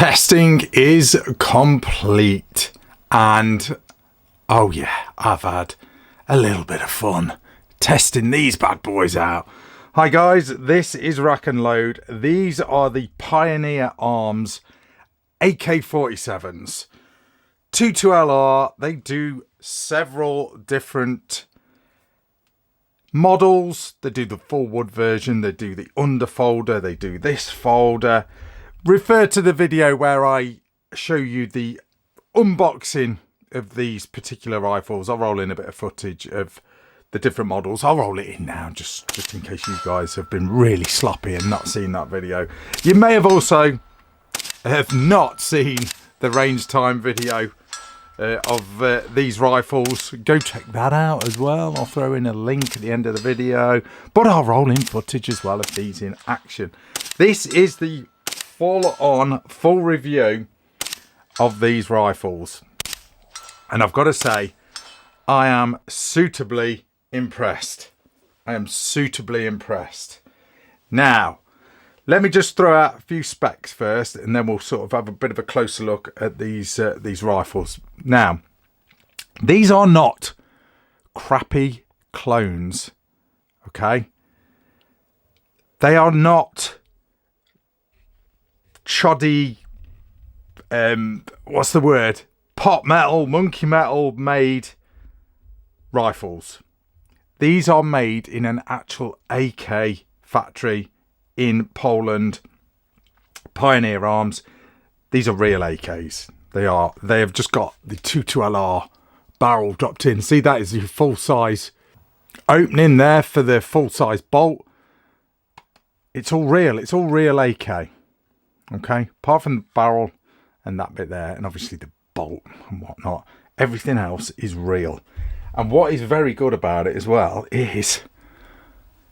Testing is complete, and oh yeah, I've had a little bit of fun testing these bad boys out. Hi guys, this is RACKNLOAD. These are the Pioneer Arms AK-47s 22LR. They do several different models. They do the full wood version, they do the underfolder, they do this folder. Refer to the video where I show you the unboxing of these particular rifles. I'll roll in a bit of footage of the different models. I'll roll it in now just in case you guys have been really sloppy and not seen that video. You may have also not seen the range time video of these rifles. Go check that out as well. I'll throw in a link at the end of the video, but I'll roll in footage as well of these in action. This is the full review of these rifles, and I've got to say I am suitably impressed. Now let me just throw out a few specs first, and then we'll sort of have a bit of a closer look at these rifles. Now, these are not crappy clones, okay? They are not shoddy, what's the word? Pot metal, monkey metal made rifles. These are made in an actual AK factory in Poland. Pioneer Arms. These are real AKs. They have just got the 22LR barrel dropped in. See, that is your full size opening there for the full size bolt. It's all real. It's all real AK. Okay, apart from the barrel and that bit there, and obviously the bolt and whatnot, everything else is real. And what is very good about it as well is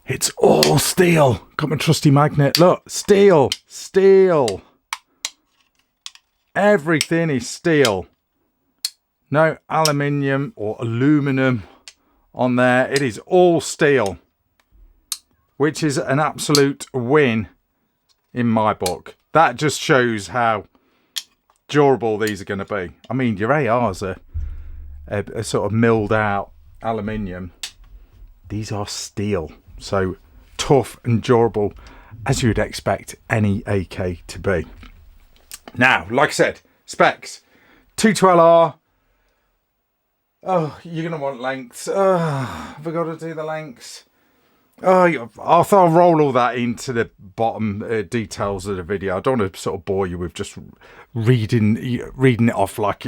it's all steel. Got my trusty magnet. Look, steel. Everything is steel. No aluminium or aluminum on there. It is all steel, which is an absolute win in my book. That just shows how durable these are going to be. I mean, your ARs are a sort of milled out aluminium. These are steel. So tough and durable, as you'd expect any AK to be. Now, like I said, specs. 22LR. Oh, you're going to want lengths. Have I got to do the lengths? Oh, I'll roll all that into the bottom details of the video. I don't want to sort of bore you with just reading it off like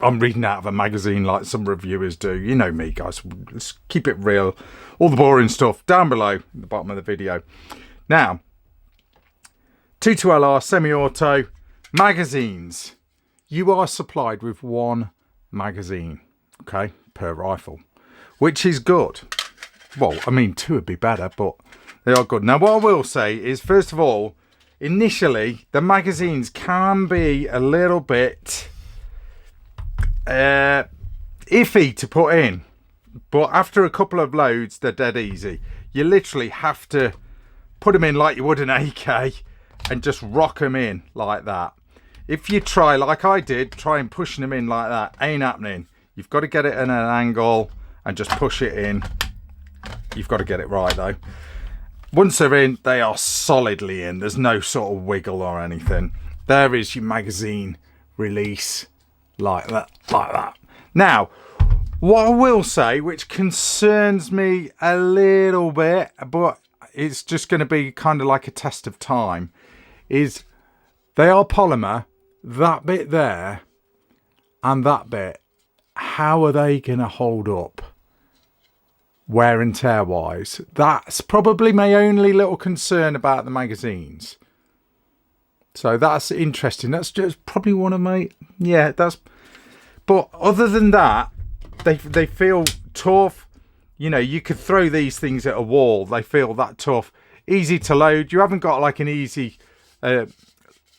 I'm reading out of a magazine like some reviewers do. You know me, guys. Let's keep it real. All the boring stuff down below at the bottom of the video. Now, 22LR semi-auto magazines. You are supplied with one magazine, okay, per rifle, which is good. Well, I mean, two would be better, but they are good. Now, what I will say is, first of all, initially, the magazines can be a little bit iffy to put in. But after a couple of loads, they're dead easy. You literally have to put them in like you would an AK and just rock them in like that. If you try, like I did, try and pushing them in like that, ain't happening. You've got to get it at an angle and just push it in. You've got to get it right though. Once they're in, they are solidly in. There's no sort of wiggle or anything. There is your magazine release like that. Now, what I will say, which concerns me a little bit, but it's just going to be kind of like a test of time, is they are polymer. That bit there and that bit, how are they going to hold up wear and tear wise? That's probably my only little concern about the magazines. So that's interesting. That's just probably one of my, yeah, that's, but other than that, they feel tough. You know, you could throw these things at a wall. They feel that tough. Easy to load. You haven't got like an easy, I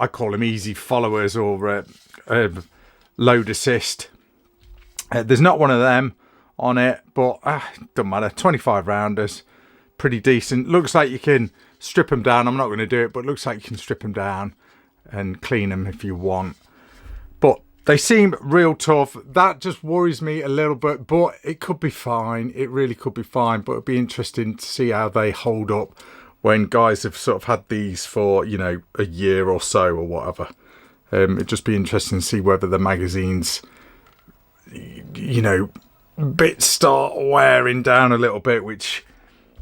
call them easy followers or load assist. There's not one of them on it, but doesn't matter. 25 rounders, pretty decent. Looks like you can strip them down. I'm not going to do it, but looks like you can strip them down and clean them if you want. But they seem real tough. That just worries me a little bit, but it could be fine. It really could be fine, but it'd be interesting to see how they hold up when guys have sort of had these for, you know, a year or so or whatever. It'd just be interesting to see whether the magazines, you know, bits start wearing down a little bit, which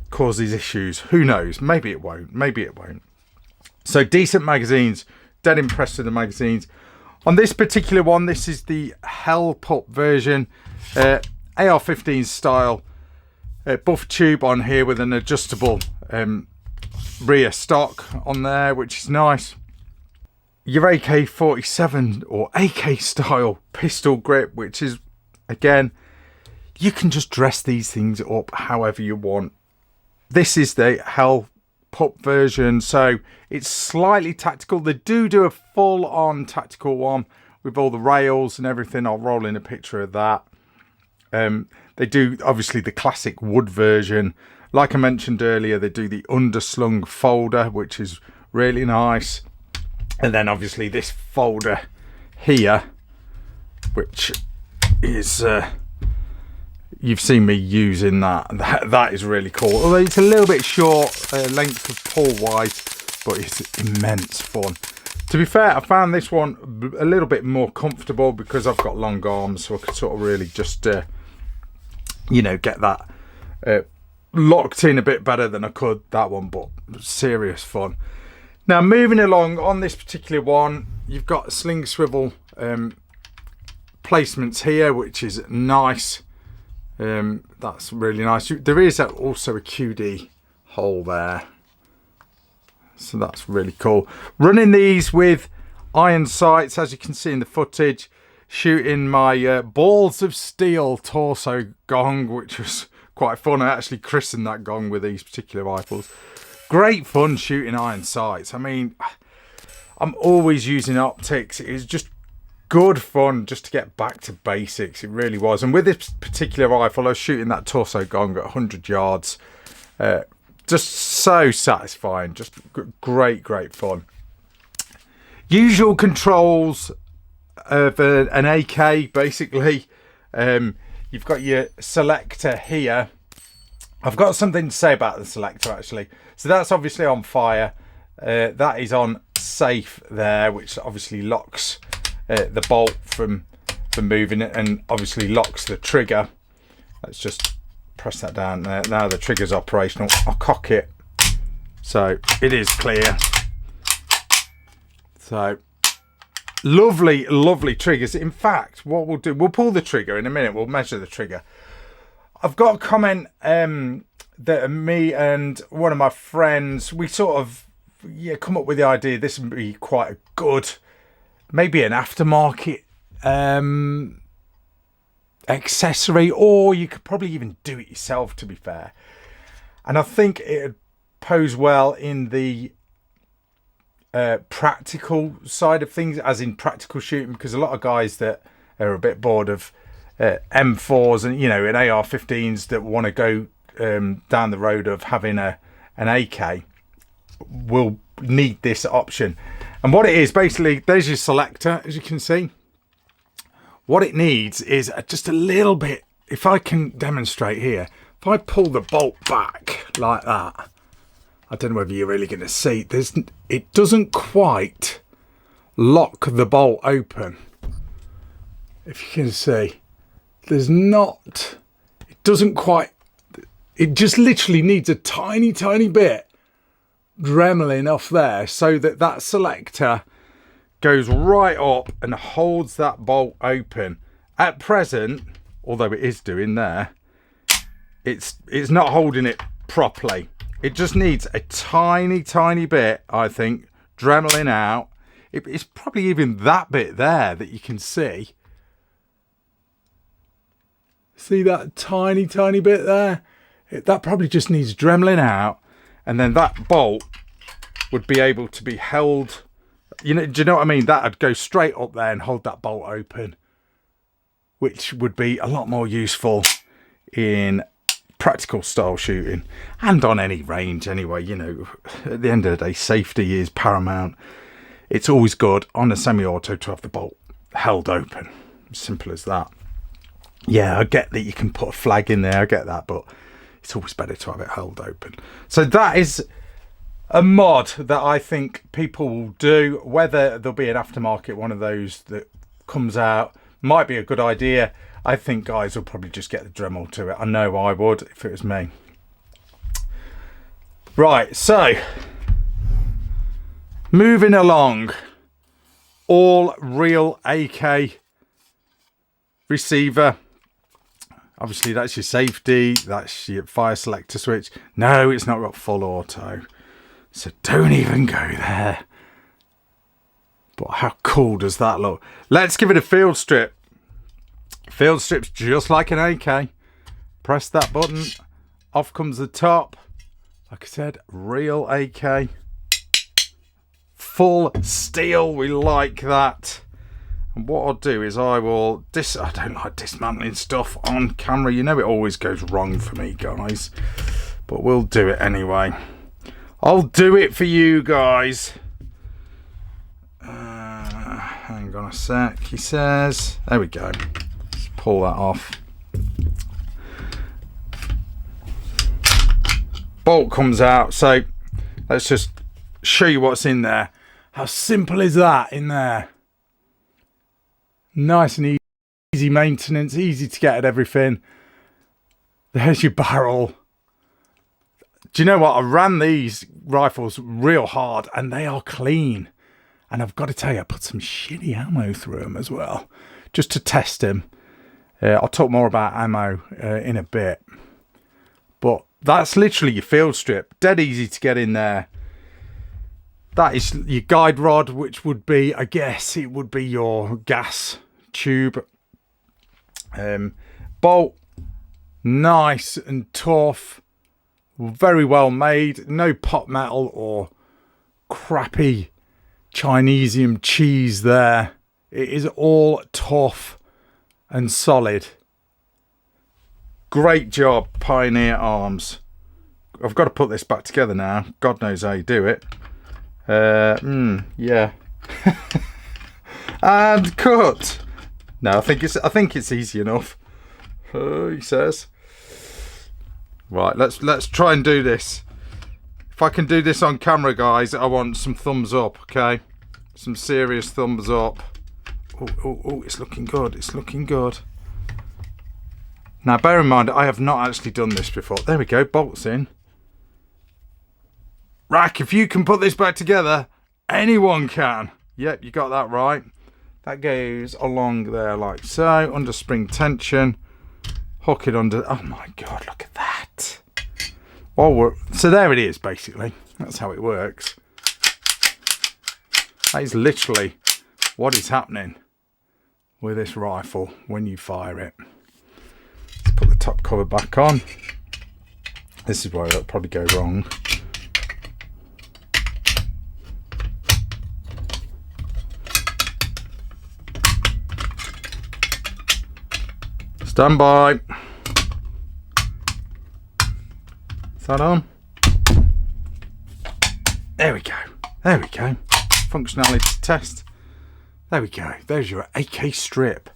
causes issues. Who knows? Maybe it won't. Maybe it won't. So decent magazines. Dead impressed with the magazines. On this particular one, this is the Hellpup version. AR-15 style buff tube on here with an adjustable rear stock on there, which is nice. Your AK-47 or AK style pistol grip, which is, again, you can just dress these things up however you want. This is the Hellpup version, so it's slightly tactical. They do a full-on tactical one with all the rails and everything. I'll roll in a picture of that. They do, obviously, the classic wood version. Like I mentioned earlier, they do the underslung folder, which is really nice. And then, obviously, this folder here, which is... you've seen me using that. That is really cool. Although it's a little bit short length of pull-wise, but it's immense fun. To be fair, I found this one a little bit more comfortable because I've got long arms, so I could sort of really just, you know, get that locked in a bit better than I could that one, but serious fun. Now, moving along on this particular one, you've got sling swivel placements here, which is nice. That's really nice. There is also a QD hole there, so that's really cool. Running these with iron sights, as you can see in the footage, shooting my balls of steel torso gong, which was quite fun. I actually christened that gong with these particular rifles. Great fun shooting iron sights. I mean, I'm always using optics. It was just good fun just to get back to basics. It really was. And with this particular rifle, I was shooting that torso gong at 100 yards. Just so satisfying. Just great fun. Usual controls of an AK, basically. You've got your selector here. I've got something to say about the selector, actually. So that's obviously on fire. That is on safe there, which obviously locks the bolt from moving it, and obviously locks the trigger. Let's just press that down there. Now the trigger's operational. I'll cock it. So it is clear. So lovely triggers. In fact, what we'll do, we'll pull the trigger in a minute. We'll measure the trigger. I've got a comment that me and one of my friends, we sort of come up with the idea this would be quite a good, maybe an aftermarket accessory, or you could probably even do it yourself, to be fair. And I think it would pose well in the practical side of things, as in practical shooting, because a lot of guys that are a bit bored of M4s and, you know, and AR-15s that want to go down the road of having an AK will need this option. And what it is, basically, there's your selector, as you can see. What it needs is just a little bit, if I can demonstrate here, if I pull the bolt back like that, I don't know whether you're really going to see, it doesn't quite lock the bolt open. If you can see, it doesn't quite, it just literally needs a tiny bit dremeling off there so that selector goes right up and holds that bolt open. At present, although it is doing there, it's not holding it properly. It just needs a tiny bit, I think, dremeling out. It's probably even that bit there that you can see. See that tiny bit there? That probably just needs dremeling out, and then that bolt would be able to be held. You know, do you know what I mean? That'd go straight up there and hold that bolt open, which would be a lot more useful in practical style shooting and on any range anyway. You know, at the end of the day, safety is paramount. it's always good on a semi-auto to have the bolt held open. Simple as that. Yeah, I get that you can put a flag in there, I get that, but it's always better to have it held open. So that is a mod that I think people will do. Whether there'll be an aftermarket one of those that comes out might be a good idea. I think guys will probably just get the Dremel to it. I know I would if it was me. Right, so moving along, all real AK receiver. Obviously that's your safety, that's your fire selector switch. No, it's not got full auto, so don't even go there. But how cool does that look? Let's give it a field strip. Field strip's just like an AK. Press that button, off comes the top. Like I said, real AK. Full steel, we like that. And what I'll do is I don't like dismantling stuff on camera. You know it always goes wrong for me, guys. But we'll do it anyway. I'll do it for you guys. Hang on a sec, he says. There we go. Let's pull that off. Bolt comes out. So let's just show you what's in there. How simple is that in there? Nice and easy maintenance, easy to get at everything. There's your barrel. Do you know what? I ran these rifles real hard and they are clean. And I've got to tell you, I put some shitty ammo through them as well, just to test them. I'll talk more about ammo in a bit. But that's literally your field strip. Dead easy to get in there. That is your guide rod, which would be, I guess, it would be your gas tube. Bolt, nice and tough. Very well made. No pot metal or crappy Chinesium cheese there. It is all tough and solid. Great job, Pioneer Arms. I've got to put this back together now. God knows how you do it. Yeah. And cut. No, I think it's easy enough. He says. Right, let's try and do this. If I can do this on camera, guys, I want some thumbs up, okay? Some serious thumbs up. Oh, it's looking good. It's looking good. Now, bear in mind, I have not actually done this before. There we go, bolts in. Rack, if you can put this back together, anyone can. Yep, you got that right. That goes along there like so, under spring tension. Hook it under. Oh my God, look at that. So there it is, basically. That's how it works. That is literally what is happening with this rifle when you fire it. Let's put the top cover back on. This is where it'll probably go wrong. Stand by. Is that on? There we go. There we go. Functionality test. There we go. There's your AK strip.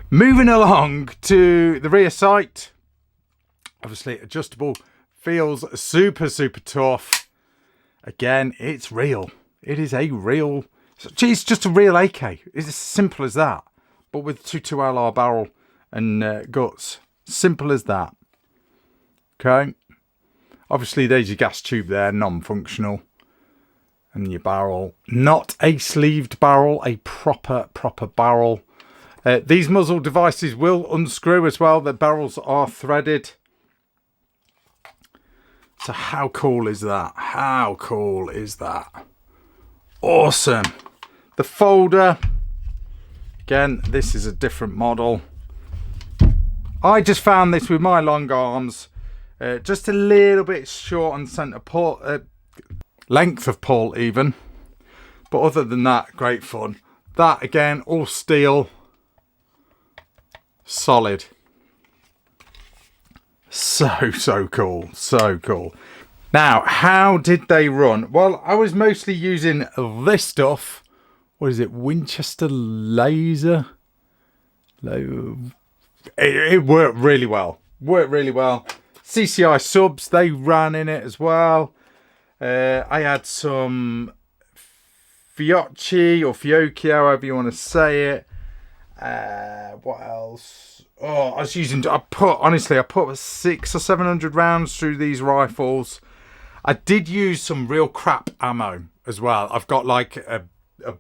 Moving along to the rear sight. Obviously adjustable. Feels super, super tough. Again, it's real. It is a real... It's just a real AK. It's as simple as that. But with 22LR barrel and guts. Simple as that. Okay. Obviously there's your gas tube there, non-functional. And your barrel. Not a sleeved barrel, a proper barrel. These muzzle devices will unscrew as well. The barrels are threaded. So how cool is that? How cool is that? Awesome. The folder. Again, this is a different model. I just found this with my long arms. Just a little bit short on centre pull, length of pull even. But other than that, great fun. That again, all steel. Solid. So cool. So cool. Now, how did they run? Well, I was mostly using this stuff. What is it? Winchester laser. It worked really well. CCI subs, they ran in it as well. I had some Fiocchi or Fiocchi, however you want to say it. What else? Oh, I put 600 or 700 rounds through these rifles. I did use some real crap ammo as well. I've got like a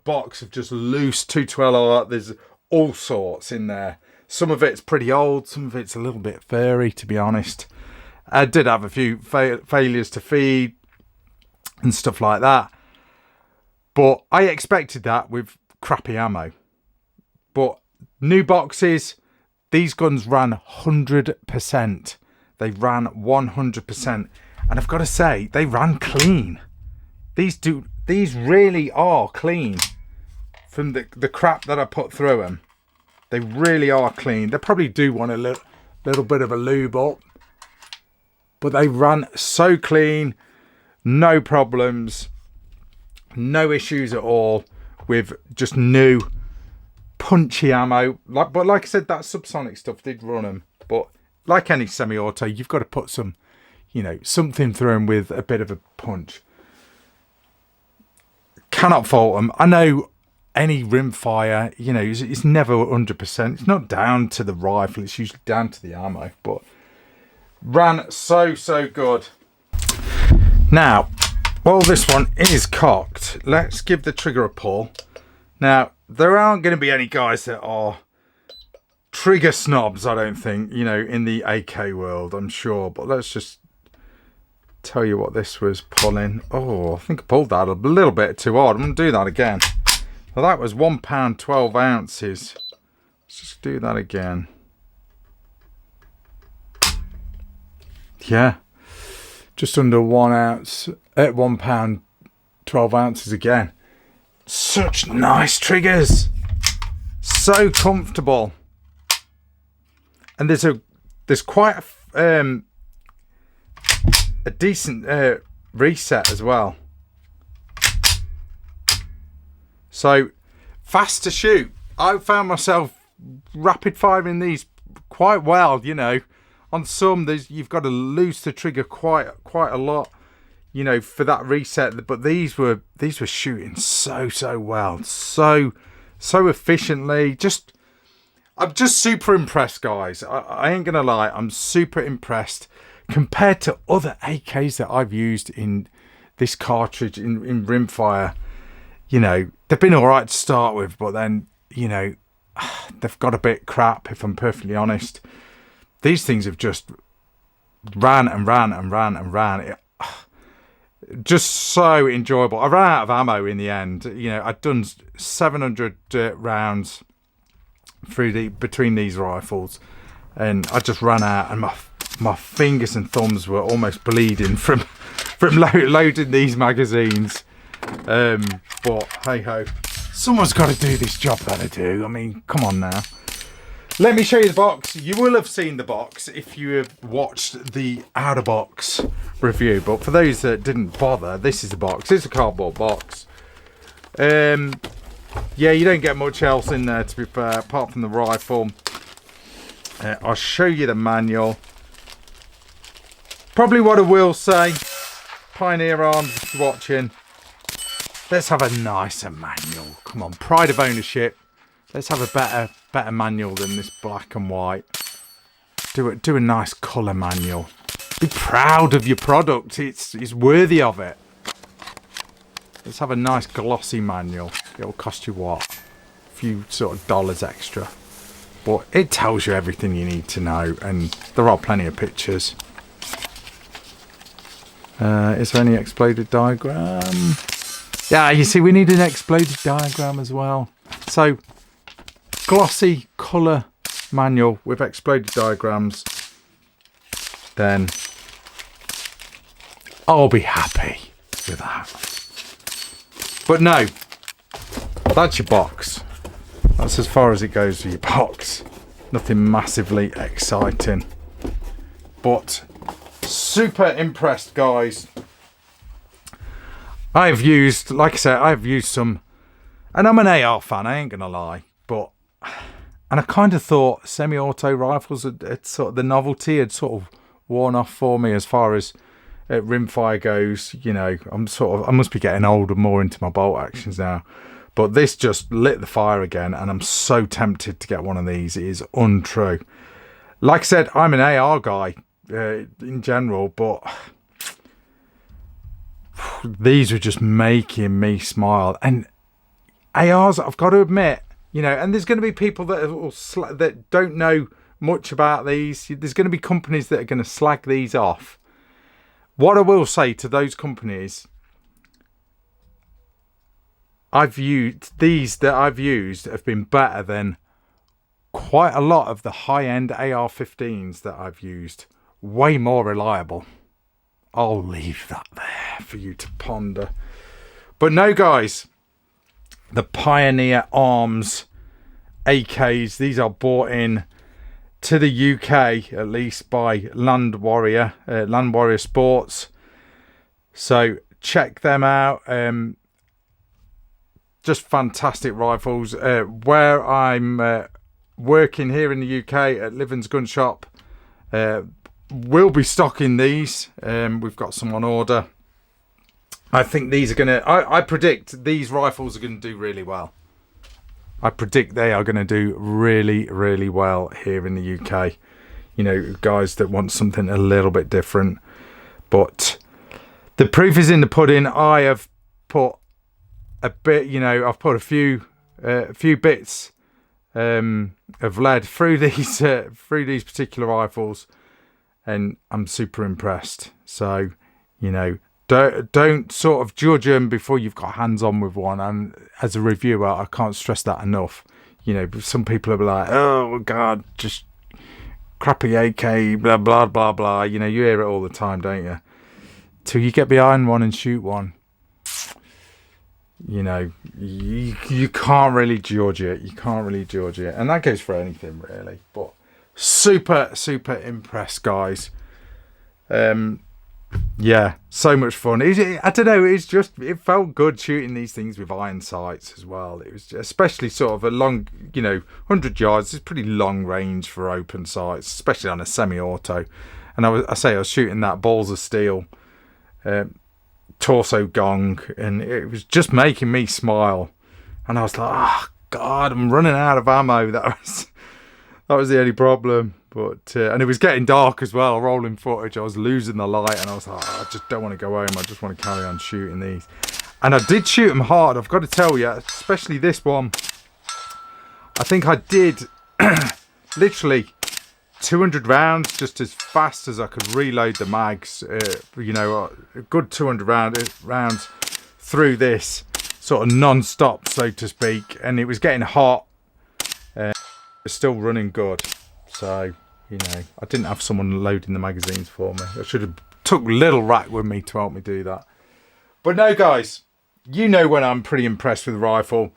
box of just loose 212. There's all sorts in there. Some of it's pretty old, some of it's a little bit furry, to be honest. I did have a few failures to feed and stuff like that. But I expected that with crappy ammo. But new boxes, these guns ran 100%. They ran 100%. And I've got to say, they ran clean. These really are clean from the crap that I put through them. They really are clean. They probably do want a little bit of a lube up. But they ran so clean. No problems. No issues at all with just new punchy ammo. But like I said, that subsonic stuff did run them. But like any semi-auto, you've got to put some, something through them with a bit of a punch. Cannot fault them. I know any rimfire, it's never 100%. It's not down to the rifle. It's usually down to the ammo. But ran so good. Now, while this one is cocked, let's give the trigger a pull. Now, there aren't going to be any guys that are trigger snobs, I don't think, in the AK world, I'm sure. But let's just tell you what this was pulling. Oh, I think I pulled that a little bit too hard. I'm going to do that again. Well, that was 1 pound 12 ounces. Let's just do that again. Yeah. Just under 1 ounce at 1 pound 12 ounces again. Such nice triggers. So comfortable. And there's quite a decent reset as well. So fast to shoot. I found myself rapid firing these quite well, On some, you've got to loose the trigger quite a lot, for that reset. But these were shooting so well, so efficiently. I'm just super impressed, guys. I ain't gonna lie, I'm super impressed compared to other AKs that I've used in this cartridge in rimfire. They've been all right to start with, but then they've got a bit crap, if I'm perfectly honest. These things have just ran. Just so enjoyable. I ran out of ammo in the end. I'd done 700 rounds between these rifles, and I just ran out, and my fingers and thumbs were almost bleeding from loading these magazines. But hey ho, someone's got to do this job that I do. I mean, come on now. Let me show you the box. You will have seen the box if you have watched the out of box review. But for those that didn't bother, this is the box. It's a cardboard box. Yeah, you don't get much else in there, to be fair, apart from the rifle. I'll show you the manual. Probably what I will say, Pioneer Arms, if you're watching, let's have a nicer manual. Come on, pride of ownership. Let's have a better manual than this black and white. Do a nice colour manual. Be proud of your product. It's worthy of it. Let's have a nice glossy manual. It'll cost you what? A few sort of dollars extra. But it tells you everything you need to know, and there are plenty of pictures. Is there any exploded diagram? Yeah, you see, we need an exploded diagram as well. So, glossy colour manual with exploded diagrams, then I'll be happy with that. But no, that's your box. That's as far as it goes with your box. Nothing massively exciting. But super impressed, guys. I've used, like I said, I've used some, and I'm an AR fan, I ain't gonna lie, but, and I kind of thought semi-auto rifles had sort of, the novelty had sort of worn off for me as far as rimfire goes. You know, I must be getting older, more into my bolt actions now, but this just lit the fire again, and I'm so tempted to get one of these. It is untrue. Like I said, I'm an AR guy in general, but these were just making me smile. And ARs, I've got to admit, you know, and there's going to be people that don't know much about these. There's going to be companies that are going to slag these off. What I will say to those companies, these that I've used have been better than quite a lot of the high-end AR-15s that I've used. Way more reliable. I'll leave that there for you to ponder. But no, guys, the Pioneer Arms AKs, these are bought in to the UK, at least, by Land Warrior Sports. So check them out. Just fantastic rifles. Where I'm working here in the UK at Livens Gun Shop, we'll be stocking these. We've got some on order. I think these are gonna, I predict these rifles are going to do really well. I predict they are going to do really, really well here in the UK. You know, guys that want something a little bit different. But the proof is in the pudding. I have put a bit, you know, I've put a few bits of lead through these particular rifles, and I'm super impressed. So, you know, don't sort of judge them before you've got hands on with one. And as a reviewer, I can't stress that enough. You know, some people are like, oh God, just crappy AK, blah blah blah blah. You know, you hear it all the time, don't you? Till you get behind one and shoot one, you know, you can't really judge it. You can't really judge it, and that goes for anything really. But super impressed, guys. Yeah, so much fun. I don't know, it felt good shooting these things with iron sights as well. It was especially sort of a long, you know, 100 yards is pretty long range for open sights, especially on a semi-auto. And I was shooting that balls of steel torso gong, and it was just making me smile. And I was like, oh God, I'm running out of ammo. That was the only problem. But and it was getting dark as well, rolling footage. I was losing the light, and I was like, oh, I just don't want to go home. I just want to carry on shooting these. And I did shoot them hard, I've got to tell you, especially this one. I think I did literally 200 rounds just as fast as I could reload the mags. You know, a good 200 rounds through this sort of non-stop, so to speak. And it was getting hot. It was still running good. So, you know, I didn't have someone loading the magazines for me. I should have took Little Rack with me to help me do that. But no, guys, you know when I'm pretty impressed with the rifle.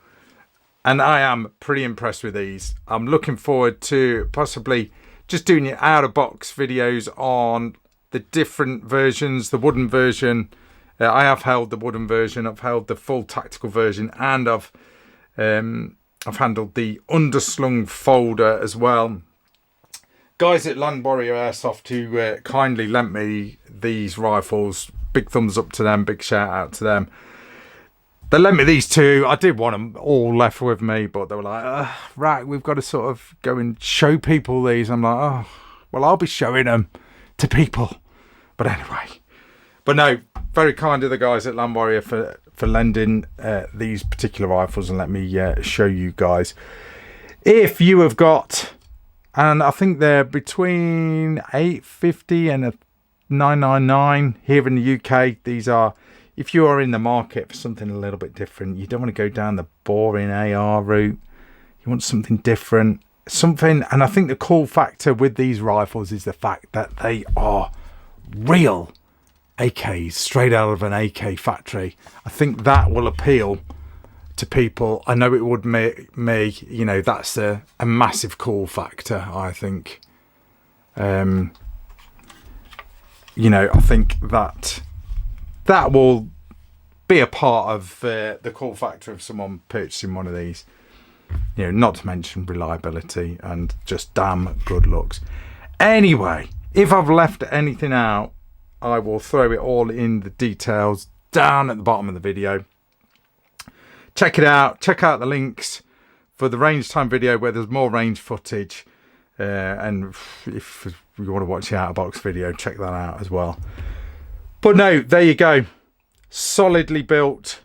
And I am pretty impressed with these. I'm looking forward to possibly just doing out-of-box videos on the different versions. The wooden version. I have held the wooden version. I've held the full tactical version. And I've handled the underslung folder as well. Guys at Land Warrior Airsoft who kindly lent me these rifles, big thumbs up to them, big shout out to them. They lent me these two. I did want them all left with me, but they were like, right, we've got to sort of go and show people these. I'm like, oh, well, I'll be showing them to people. But anyway, but no, very kind of the guys at Land Warrior for lending these particular rifles and let me show you guys. If you have got... And I think they're between $850 and $999 here in the UK. These are, if you are in the market for something a little bit different, you don't want to go down the boring AR route. You want something different. And I think the cool factor with these rifles is the fact that they are real AKs, straight out of an AK factory. I think that will appeal to people. I know it would make me, you know, that's a massive cool factor, I think. You know, I think that will be a part of the cool factor of someone purchasing one of these. You know, not to mention reliability and just damn good looks. Anyway, if I've left anything out, I will throw it all in the details down at the bottom of the video. Check it out. Check out the links for the range time video where there's more range footage. And if you want to watch the out of box video, check that out as well. But no, there you go. Solidly built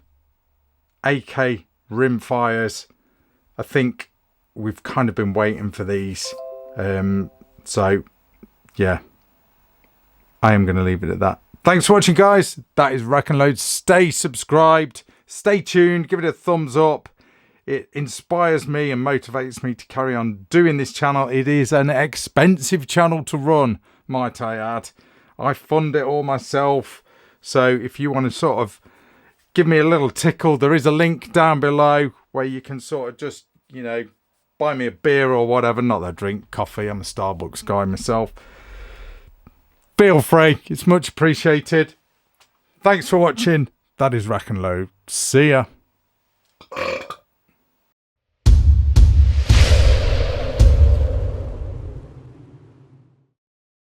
AK rimfires. I think we've kind of been waiting for these. So, yeah. I am going to leave it at that. Thanks for watching, guys. That is RACKNLOAD. Stay subscribed. Stay tuned. Give it a thumbs up. It inspires me and motivates me to carry on doing this channel. It is an expensive channel to run, might I add. I fund it all myself. So if you want to sort of give me a little tickle, there is a link down below where you can sort of just, you know, buy me a beer or whatever. Not that I drink coffee. I'm a Starbucks guy myself. Feel free. It's much appreciated. Thanks for watching. That is RACKNLOAD. See ya.